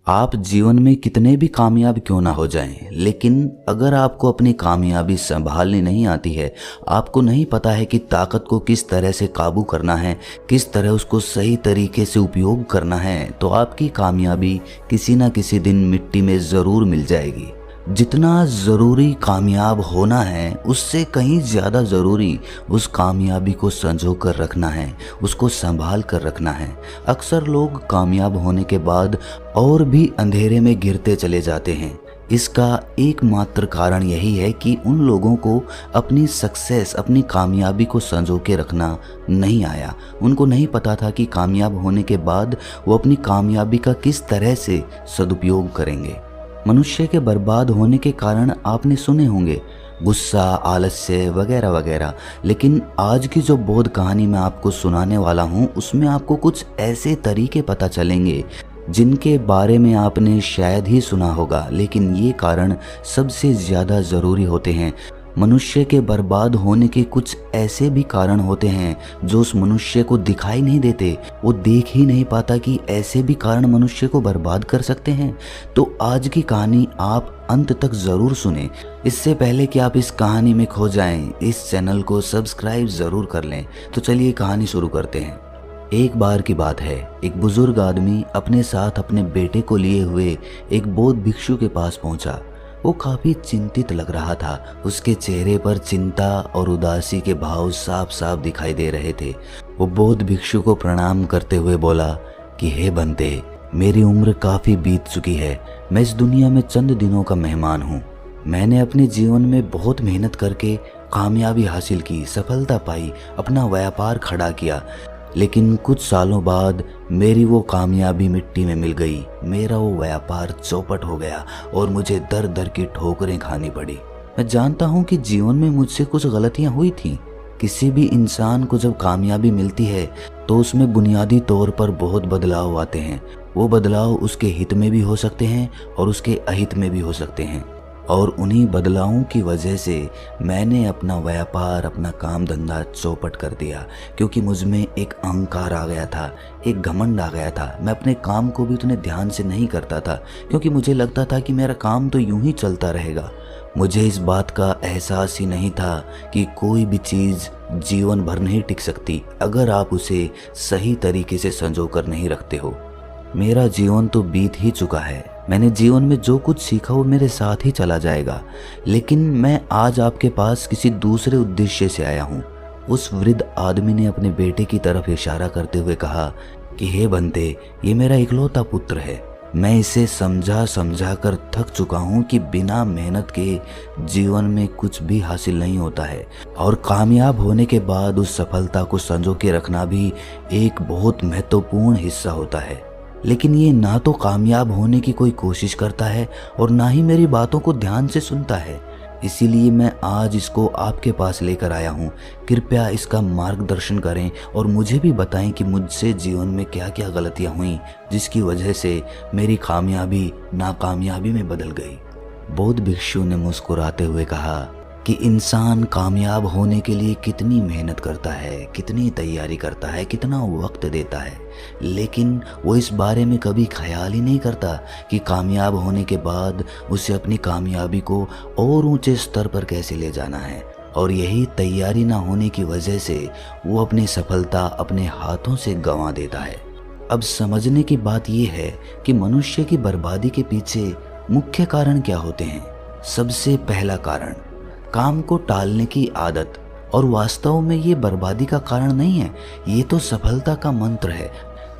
आप जीवन में कितने भी कामयाब क्यों ना हो जाएं, लेकिन अगर आपको अपनी कामयाबी संभालनी नहीं आती है, आपको नहीं पता है कि ताकत को किस तरह से काबू करना है, किस तरह उसको सही तरीके से उपयोग करना है, तो आपकी कामयाबी किसी ना किसी दिन मिट्टी में ज़रूर मिल जाएगी। जितना ज़रूरी कामयाब होना है, उससे कहीं ज़्यादा ज़रूरी उस कामयाबी को संजो कर रखना है, उसको संभाल कर रखना है। अक्सर लोग कामयाब होने के बाद और भी अंधेरे में गिरते चले जाते हैं। इसका एकमात्र कारण यही है कि उन लोगों को अपनी सक्सेस, अपनी कामयाबी को संजो के रखना नहीं आया। उनको नहीं पता था कि कामयाब होने के बाद वो अपनी कामयाबी का किस तरह से सदुपयोग करेंगे। मनुष्य के बर्बाद होने के कारण आपने सुने होंगे गुस्सा, आलस्य वगैरह वगैरह, लेकिन आज की जो बोध कहानी मैं आपको सुनाने वाला हूँ उसमें आपको कुछ ऐसे तरीके पता चलेंगे जिनके बारे में आपने शायद ही सुना होगा, लेकिन ये कारण सबसे ज़्यादा ज़रूरी होते हैं। मनुष्य के बर्बाद होने के कुछ ऐसे भी कारण होते हैं जो उस मनुष्य को दिखाई नहीं देते। वो देख ही नहीं पाता कि ऐसे भी कारण मनुष्य को बर्बाद कर सकते हैं। तो आज की कहानी आप अंत तक ज़रूर सुने। इससे पहले कि आप इस कहानी में खो जाएं, इस चैनल को सब्सक्राइब ज़रूर कर लें। तो चलिए कहानी शुरू करते हैं। एक बार की बात है, एक बुजुर्ग आदमी अपने साथ अपने बेटे को लिए हुए एक बौद्ध भिक्षु के पास पहुंचा। वो काफी चिंतित लग रहा था। उसके चेहरे पर चिंता और उदासी के भाव साफ साफ दिखाई दे रहे थे। वो बौद्ध भिक्षु को प्रणाम करते हुए बोला कि हे बंदे, मेरी उम्र काफी बीत चुकी है। मैं इस दुनिया में चंद दिनों का मेहमान हूँ। मैंने अपने जीवन में बहुत मेहनत करके कामयाबी हासिल की, सफलता पाई, अपना व्यापार खड़ा किया, लेकिन कुछ सालों बाद मेरी वो कामयाबी मिट्टी में मिल गई। मेरा वो व्यापार चौपट हो गया और मुझे दर दर की ठोकरें खानी पड़ी। मैं जानता हूँ कि जीवन में मुझसे कुछ गलतियाँ हुई थीं। किसी भी इंसान को जब कामयाबी मिलती है तो उसमें बुनियादी तौर पर बहुत बदलाव आते हैं। वो बदलाव उसके हित में भी हो सकते हैं और उसके अहित में भी हो सकते हैं। और उन्हीं बदलावों की वजह से मैंने अपना व्यापार, अपना काम धंधा चौपट कर दिया, क्योंकि मुझ में एक अहंकार आ गया था, एक घमंड आ गया था। मैं अपने काम को भी उतने ध्यान से नहीं करता था, क्योंकि मुझे लगता था कि मेरा काम तो यूं ही चलता रहेगा। मुझे इस बात का एहसास ही नहीं था कि कोई भी चीज़ जीवन भर नहीं टिक सकती अगर आप उसे सही तरीके से संजो कर नहीं रखते हो। मेरा जीवन तो बीत ही चुका है। मैंने जीवन में जो कुछ सीखा वो मेरे साथ ही चला जाएगा, लेकिन मैं आज आपके पास किसी दूसरे उद्देश्य से आया हूँ। उस वृद्ध आदमी ने अपने बेटे की तरफ इशारा करते हुए कहा कि हे बंदे, ये मेरा इकलौता पुत्र है। मैं इसे समझा समझा कर थक चुका हूँ कि बिना मेहनत के जीवन में कुछ भी हासिल नहीं होता है, और कामयाब होने के बाद उस सफलता को संजो के रखना भी एक बहुत महत्वपूर्ण हिस्सा होता है। लेकिन ये ना तो कामयाब होने की कोई कोशिश करता है और ना ही मेरी बातों को ध्यान से सुनता है। इसीलिए मैं आज इसको आपके पास लेकर आया हूँ। कृपया इसका मार्गदर्शन करें और मुझे भी बताएं कि मुझसे जीवन में क्या क्या गलतियाँ हुई जिसकी वजह से मेरी कामयाबी नाकामयाबी में बदल गई। बौद्ध भिक्षु ने मुस्कुराते हुए कहा कि इंसान कामयाब होने के लिए कितनी मेहनत करता है, कितनी तैयारी करता है, कितना वक्त देता है, लेकिन वो इस बारे में कभी ख्याल ही नहीं करता कि कामयाब होने के बाद उसे अपनी कामयाबी को और ऊंचे स्तर पर कैसे ले जाना है। और यही तैयारी ना होने की वजह से वो अपनी सफलता अपने हाथों से गंवा देता है। अब समझने की बात यह है कि मनुष्य की बर्बादी के पीछे मुख्य कारण क्या होते हैं। सबसे पहला कारण काम को टालने की आदत, और वास्तव में ये बर्बादी का कारण नहीं है, ये तो सफलता का मंत्र है।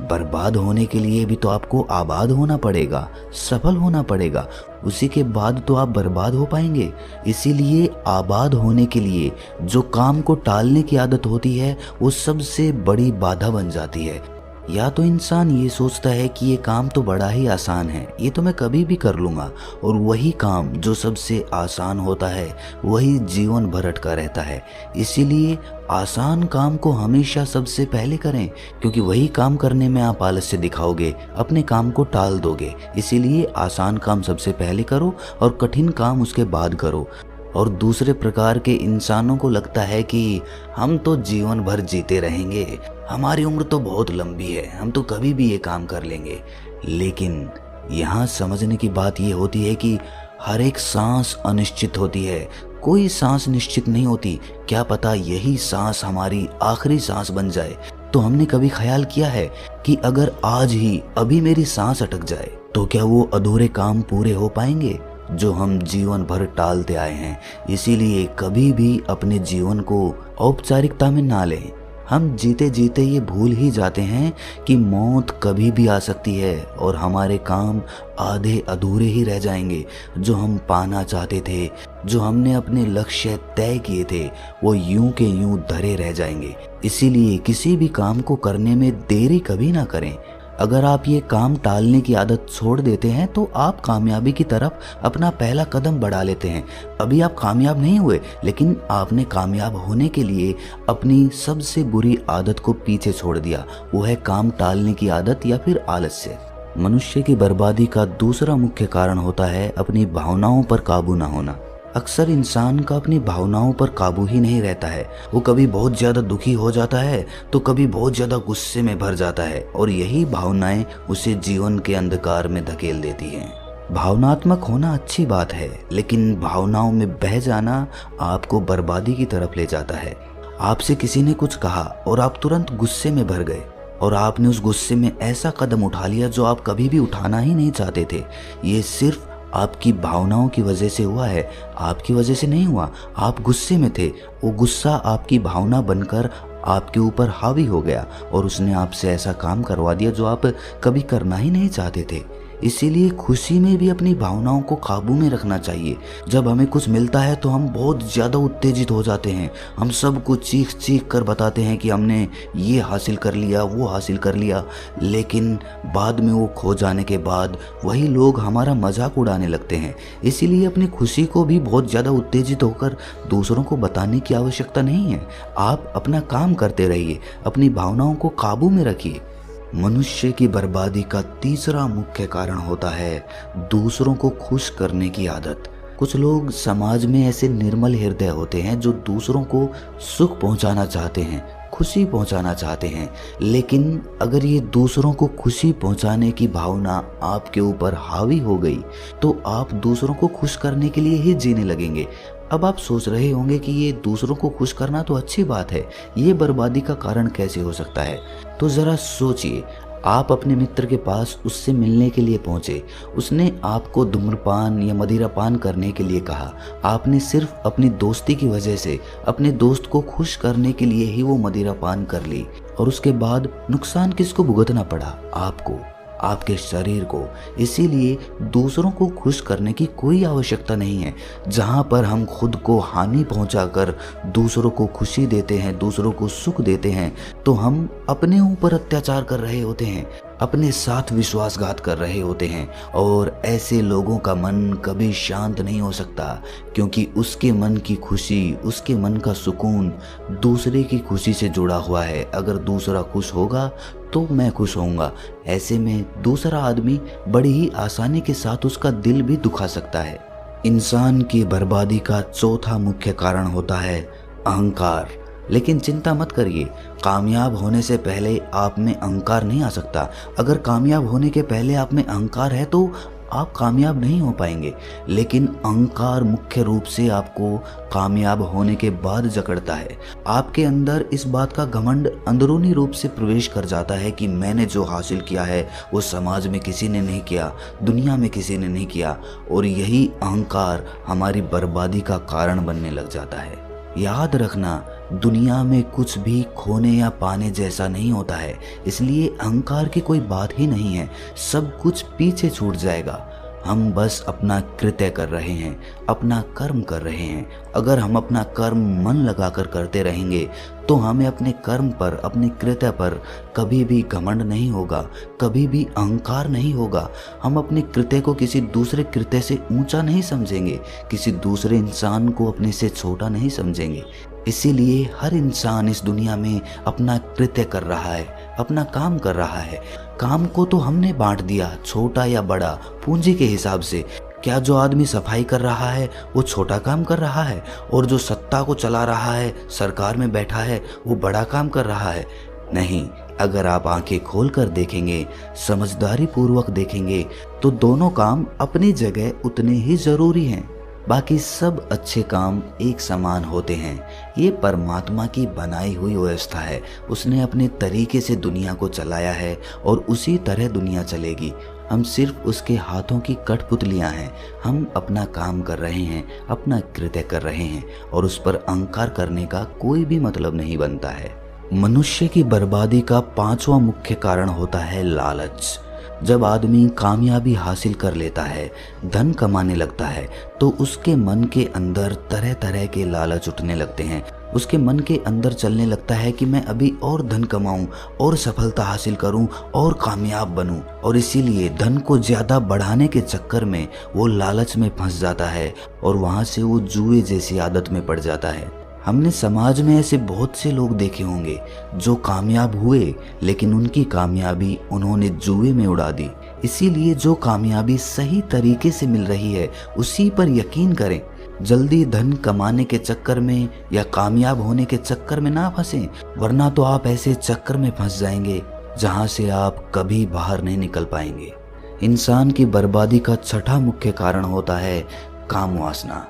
बर्बाद होने के लिए भी तो आपको आबाद होना पड़ेगा, सफल होना पड़ेगा, उसी के बाद तो आप बर्बाद हो पाएंगे। इसीलिए आबाद होने के लिए जो काम को टालने की आदत होती है वो सबसे बड़ी बाधा बन जाती है। या तो इंसान ये सोचता है कि ये काम तो बड़ा ही आसान है, ये तो मैं कभी भी कर लूँगा, और वही काम जो सबसे आसान होता है वही जीवन भर अटका रहता है। इसीलिए आसान काम को हमेशा सबसे पहले करें, क्योंकि वही काम करने में आप आलस्य दिखाओगे, अपने काम को टाल दोगे। इसीलिए आसान काम सबसे पहले करो और कठिन काम उसके बाद करो। और दूसरे प्रकार के इंसानों को लगता है कि हम तो जीवन भर जीते रहेंगे, हमारी उम्र तो बहुत लंबी है, हम तो कभी भी ये काम कर लेंगे। लेकिन यहाँ समझने की बात ये होती है कि हर एक सांस अनिश्चित होती है, कोई सांस निश्चित नहीं होती। क्या पता यही सांस हमारी आखिरी सांस बन जाए। तो हमने कभी ख्याल किया है कि अगर आज ही अभी मेरी सांस अटक जाए तो क्या वो अधूरे काम पूरे हो पाएंगे जो हम जीवन भर टालते आए हैं। इसीलिए कभी भी अपने जीवन को औपचारिकता में ना लें। हम जीते जीते ये भूल ही जाते हैं कि मौत कभी भी आ सकती है और हमारे काम आधे अधूरे ही रह जाएंगे। जो हम पाना चाहते थे, जो हमने अपने लक्ष्य तय किए थे, वो यूं के यूं धरे रह जाएंगे। इसीलिए किसी भी काम को करने में देरी कभी ना करें। अगर आप ये काम टालने की आदत छोड़ देते हैं तो आप कामयाबी की तरफ अपना पहला कदम बढ़ा लेते हैं। अभी आप कामयाब नहीं हुए, लेकिन आपने कामयाब होने के लिए अपनी सबसे बुरी आदत को पीछे छोड़ दिया। वो है काम टालने की आदत या फिर आलस्य। मनुष्य की बर्बादी का दूसरा मुख्य कारण होता है अपनी भावनाओं पर काबू ना होना। अक्सर इंसान का अपनी भावनाओं पर काबू ही नहीं रहता है। वो कभी बहुत ज़्यादा दुखी हो जाता है तो कभी बहुत ज़्यादा गुस्से में भर जाता है और यही भावनाएं उसे जीवन के अंधकार में धकेल देती हैं। भावनात्मक होना अच्छी बात है, लेकिन भावनाओं में बह जाना आपको बर्बादी की तरफ ले जाता है। आपसे किसी ने कुछ कहा और आप तुरंत गुस्से में भर गए और आपने उस गुस्से में ऐसा कदम उठा लिया जो आप कभी भी उठाना ही नहीं चाहते थे। ये सिर्फ आपकी भावनाओं की वजह से हुआ है, आपकी वजह से नहीं हुआ। आप गुस्से में थे, वो गुस्सा आपकी भावना बनकर आपके ऊपर हावी हो गया और उसने आपसे ऐसा काम करवा दिया जो आप कभी करना ही नहीं चाहते थे। इसीलिए खुशी में भी अपनी भावनाओं को काबू में रखना चाहिए। जब हमें कुछ मिलता है तो हम बहुत ज़्यादा उत्तेजित हो जाते हैं। हम सब कुछ चीख चीख कर बताते हैं कि हमने ये हासिल कर लिया, वो हासिल कर लिया, लेकिन बाद में वो खो जाने के बाद वही लोग हमारा मजाक उड़ाने लगते हैं। इसीलिए अपनी खुशी को भी बहुत ज़्यादा उत्तेजित होकर दूसरों को बताने की आवश्यकता नहीं है। आप अपना काम करते रहिए, अपनी भावनाओं को काबू में रखिए। मनुष्य की बर्बादी का तीसरा मुख्य कारण होता है दूसरों को खुश करने की आदत। कुछ लोग समाज में ऐसे निर्मल हृदय होते हैं जो दूसरों को सुख पहुंचाना चाहते हैं, खुशी पहुंचाना चाहते हैं, लेकिन अगर ये दूसरों को खुशी पहुंचाने की भावना आपके ऊपर हावी हो गई तो आप दूसरों को खुश करने के लिए ही जीने लगेंगे। अब आप सोच रहे होंगे कि ये दूसरों को खुश करना तो अच्छी बात है, ये बर्बादी का कारण कैसे हो सकता है? तो ज़रा सोचिए, आप अपने मित्र के पास उससे मिलने के लिए पहुंचे, उसने आपको धूम्रपान या मदिरापान करने के लिए कहा। आपने सिर्फ अपनी दोस्ती की वजह से अपने दोस्त को खुश करने के लिए ही वो मदिरापान कर ली और उसके बाद नुकसान किसको भुगतना पड़ा? आपको, आपके शरीर को। इसीलिए दूसरों को खुश करने की कोई आवश्यकता नहीं है। जहाँ पर हम खुद को हानि पहुँचाकर दूसरों को खुशी देते हैं, दूसरों को सुख देते हैं, तो हम अपने ऊपर अत्याचार कर रहे होते हैं, अपने साथ विश्वासघात कर रहे होते हैं। और ऐसे लोगों का मन कभी शांत नहीं हो सकता, क्योंकि उसके मन की खुशी, उसके मन का सुकून दूसरे की खुशी से जुड़ा हुआ है। अगर दूसरा खुश होगा तो मैं खुश होऊंगा। ऐसे में दूसरा आदमी बड़ी ही आसानी के साथ उसका दिल भी दुखा सकता है। इंसान की बर्बादी का चौथा मुख्य कारण होता है अहंकार। लेकिन चिंता मत करिए, कामयाब होने से पहले आप में अहंकार नहीं आ सकता। अगर कामयाब होने के पहले आप में अहंकार है तो आप कामयाब नहीं हो पाएंगे। लेकिन अहंकार मुख्य रूप से आपको कामयाब होने के बाद जकड़ता है। आपके अंदर इस बात का घमंड अंदरूनी रूप से प्रवेश कर जाता है कि मैंने जो हासिल किया है वो समाज में किसी ने नहीं किया, दुनिया में किसी ने नहीं किया, और यही अहंकार हमारी बर्बादी का कारण बनने लग जाता है। याद रखना, दुनिया में कुछ भी खोने या पाने जैसा नहीं होता है, इसलिए अहंकार की कोई बात ही नहीं है। सब कुछ पीछे छूट जाएगा। हम बस अपना कृत्य कर रहे हैं, अपना कर्म कर रहे हैं। अगर हम अपना कर्म मन लगाकर करते रहेंगे तो हमें अपने कर्म पर, अपने कृत्य पर कभी भी घमंड नहीं होगा, कभी भी अहंकार नहीं होगा। हम अपने कृत्य को किसी दूसरे कृत्य से ऊंचा नहीं समझेंगे, किसी दूसरे इंसान को अपने से छोटा नहीं समझेंगे। इसीलिए हर इंसान इस दुनिया में अपना कृत्य कर रहा है, अपना काम कर रहा है। काम को तो हमने बांट दिया, छोटा या बड़ा, पूंजी के हिसाब से। क्या जो आदमी सफाई कर रहा है वो छोटा काम कर रहा है, और जो सत्ता को चला रहा है, सरकार में बैठा है, वो बड़ा काम कर रहा है? नहीं, अगर आप आंखें खोलकर देखेंगे, समझदारी पूर्वक देखेंगे, तो दोनों काम अपनी जगह उतने ही जरूरी हैं। बाकी सब अच्छे काम एक समान होते हैं। ये परमात्मा की बनाई हुई व्यवस्था है। उसने अपने तरीके से दुनिया को चलाया है और उसी तरह दुनिया चलेगी। हम सिर्फ उसके हाथों की कठपुतलियां हैं। हम अपना काम कर रहे हैं, अपना कृत्य कर रहे हैं और उस पर अहंकार करने का कोई भी मतलब नहीं बनता है। मनुष्य की बर्बादी का 5वां मुख्य कारण होता है लालच। जब आदमी कामयाबी हासिल कर लेता है, धन कमाने लगता है, तो उसके मन के अंदर तरह तरह के लालच उठने लगते हैं। उसके मन के अंदर चलने लगता है कि मैं अभी और धन कमाऊं और सफलता हासिल करूं और कामयाब बनूं, और इसीलिए धन को ज़्यादा बढ़ाने के चक्कर में वो लालच में फंस जाता है और वहाँ से वो जुए जैसी आदत में पड़ जाता है। हमने समाज में ऐसे बहुत से लोग देखे होंगे जो कामयाब हुए, लेकिन उनकी कामयाबी उन्होंने जुए में उड़ा दी। इसीलिए जो कामयाबी सही तरीके से मिल रही है उसी पर यकीन करें। जल्दी धन कमाने के चक्कर में या कामयाब होने के चक्कर में ना फंसें, वरना तो आप ऐसे चक्कर में फंस जाएंगे जहां से आप कभी बाहर नहीं निकल पाएंगे। इंसान की बर्बादी का 6वां मुख्य कारण होता है काम वासना।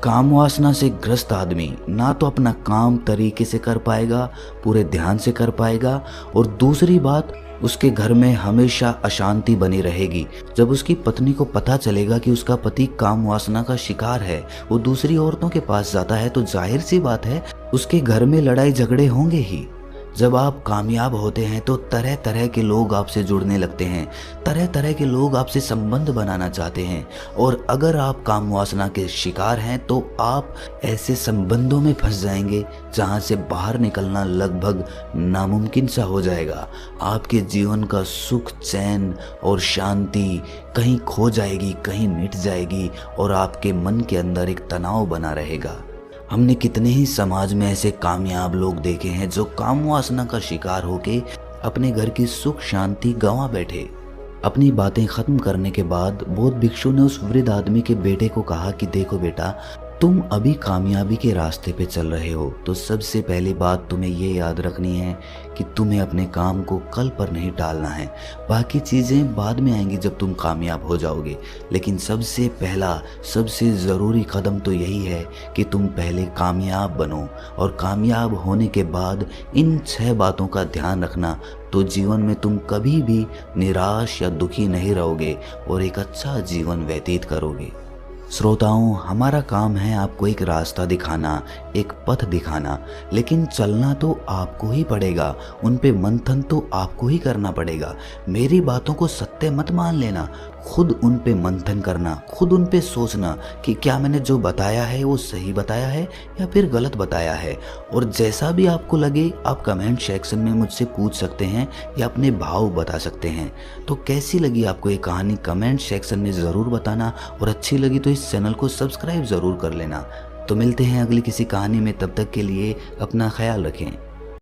काम वासना से ग्रस्त आदमी ना तो अपना काम तरीके से कर पाएगा, पूरे ध्यान से कर पाएगा, और दूसरी बात, उसके घर में हमेशा अशांति बनी रहेगी। जब उसकी पत्नी को पता चलेगा कि उसका पति काम वासना का शिकार है, वो दूसरी औरतों के पास जाता है, तो जाहिर सी बात है उसके घर में लड़ाई झगड़े होंगे ही। जब आप कामयाब होते हैं तो तरह तरह के लोग आपसे जुड़ने लगते हैं, तरह तरह के लोग आपसे संबंध बनाना चाहते हैं, और अगर आप काम वासना के शिकार हैं तो आप ऐसे संबंधों में फंस जाएंगे जहां से बाहर निकलना लगभग नामुमकिन सा हो जाएगा। आपके जीवन का सुख, चैन और शांति कहीं खो जाएगी, कहीं मिट जाएगी, और आपके मन के अंदर एक तनाव बना रहेगा। हमने कितने ही समाज में ऐसे कामयाब लोग देखे हैं जो काम वासना का शिकार होके अपने घर की सुख शांति गंवा बैठे। अपनी बातें खत्म करने के बाद बौद्ध भिक्षु ने उस वृद्ध आदमी के बेटे को कहा कि देखो बेटा, तुम अभी कामयाबी के रास्ते पे चल रहे हो, तो सबसे पहली बात तुम्हें ये याद रखनी है कि तुम्हें अपने काम को कल पर नहीं टालना है। बाकी चीज़ें बाद में आएंगी जब तुम कामयाब हो जाओगे, लेकिन सबसे पहला, सबसे ज़रूरी कदम तो यही है कि तुम पहले कामयाब बनो, और कामयाब होने के बाद इन 6 बातों का ध्यान रखना, तो जीवन में तुम कभी भी निराश या दुखी नहीं रहोगे और एक अच्छा जीवन व्यतीत करोगे। श्रोताओं, हमारा काम है आपको एक रास्ता दिखाना, एक पथ दिखाना, लेकिन चलना तो आपको ही पड़ेगा। उन पे मंथन तो आपको ही करना पड़ेगा। मेरी बातों को सत्य मत मान लेना, खुद उन पे मंथन करना, खुद उन पे सोचना कि क्या मैंने जो बताया है वो सही बताया है या फिर गलत बताया है। और जैसा भी आपको लगे आप कमेंट सेक्शन में मुझसे पूछ सकते हैं या अपने भाव बता सकते हैं। तो कैसी लगी आपको ये कहानी कमेंट सेक्शन में ज़रूर बताना, और अच्छी लगी तो इस चैनल को सब्सक्राइब ज़रूर कर लेना। तो मिलते हैं अगली किसी कहानी में, तब तक के लिए अपना ख्याल रखें।